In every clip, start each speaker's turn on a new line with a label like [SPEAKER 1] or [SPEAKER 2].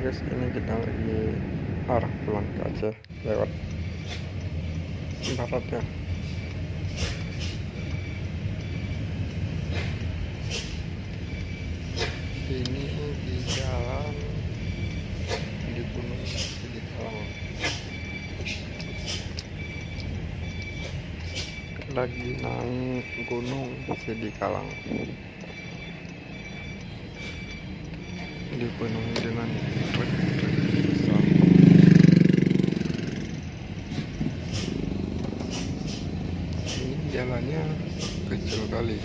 [SPEAKER 1] guys, ini kita lagi arah pulang ke Aceh lewat barat ya. Ini di jalan di Gunung Sidikalang, lagi naik Gunung Sidikalang, dipenuhi dengan truk-truk besar. Ini jalannya kecil kali.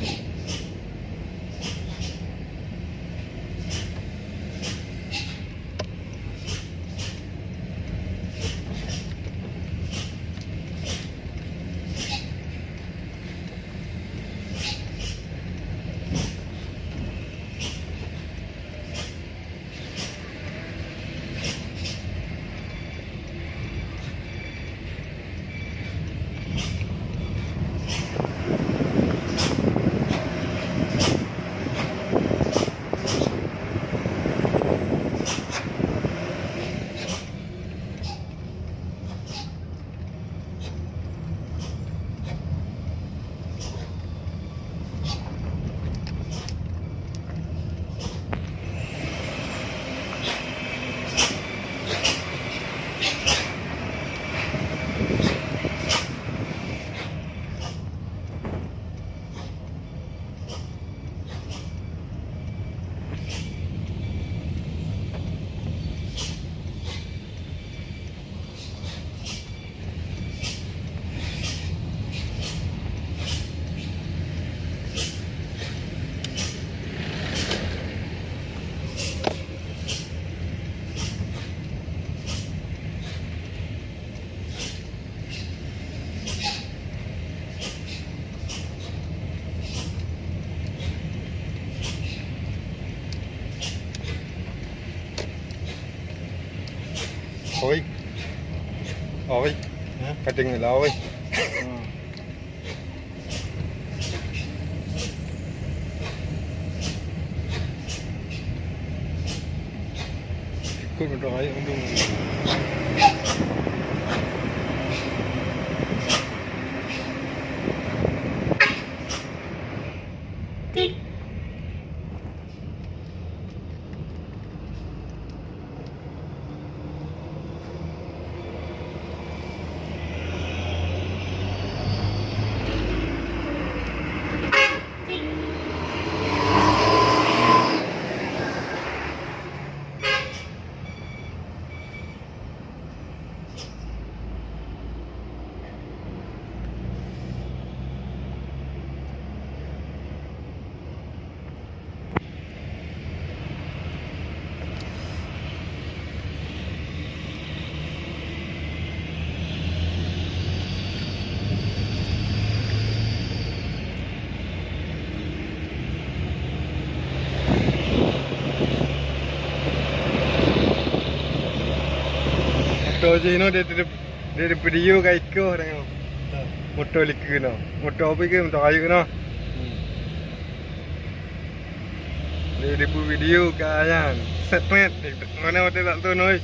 [SPEAKER 1] Ôi, ôi, cái chân người ôi. Ikut motor air undung. Motor je no dia video kai ko dengan motor liku no. Motor apa ke motor kayu no. Dia video kayan setmet mana hotel tak tu noi.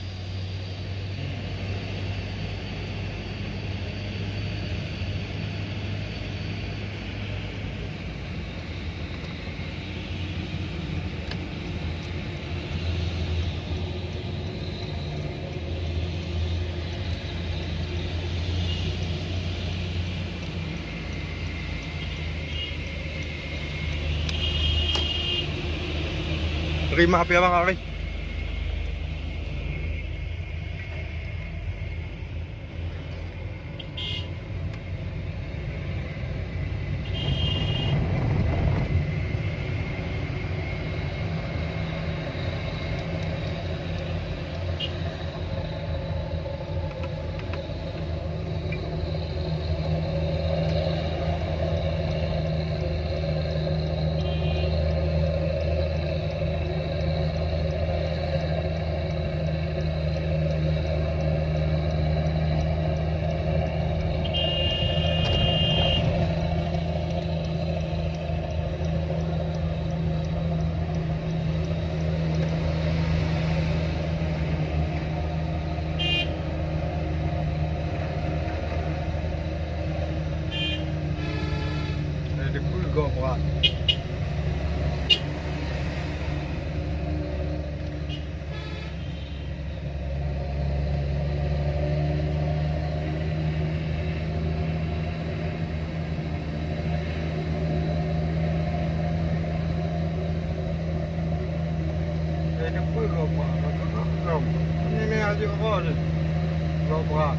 [SPEAKER 1] Terima apa ya Bang Ali? Ini pun lomba, lomba. Ini aja apa ni? Lomba.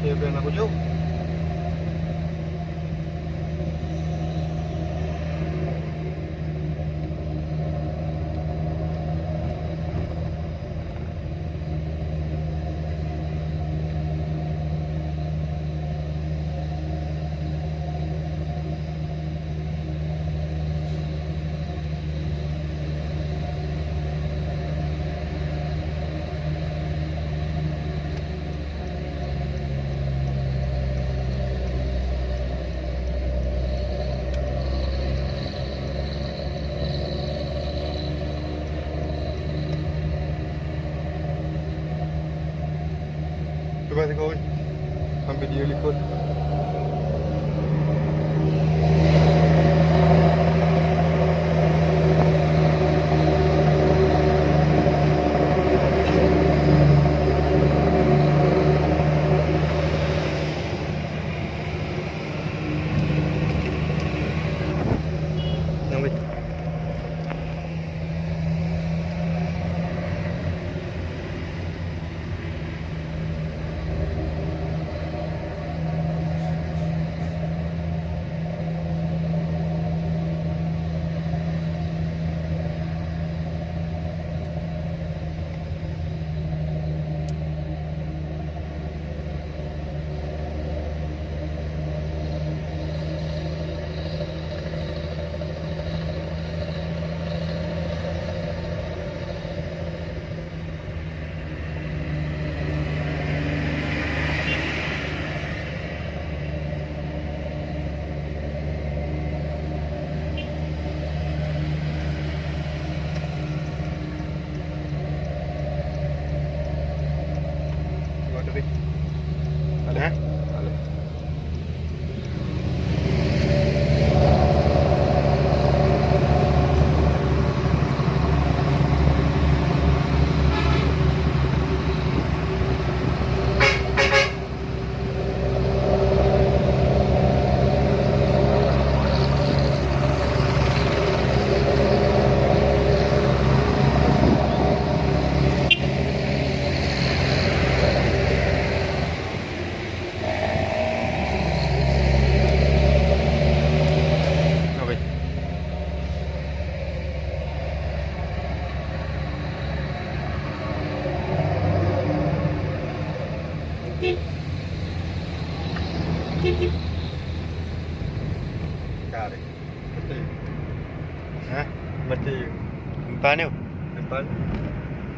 [SPEAKER 1] Dia biar aku jauh. Cuba tengok ambil dia likut. Ambil. Ada? Ada. Cari. Betul. Hah? Betul. Empan ni. Empan.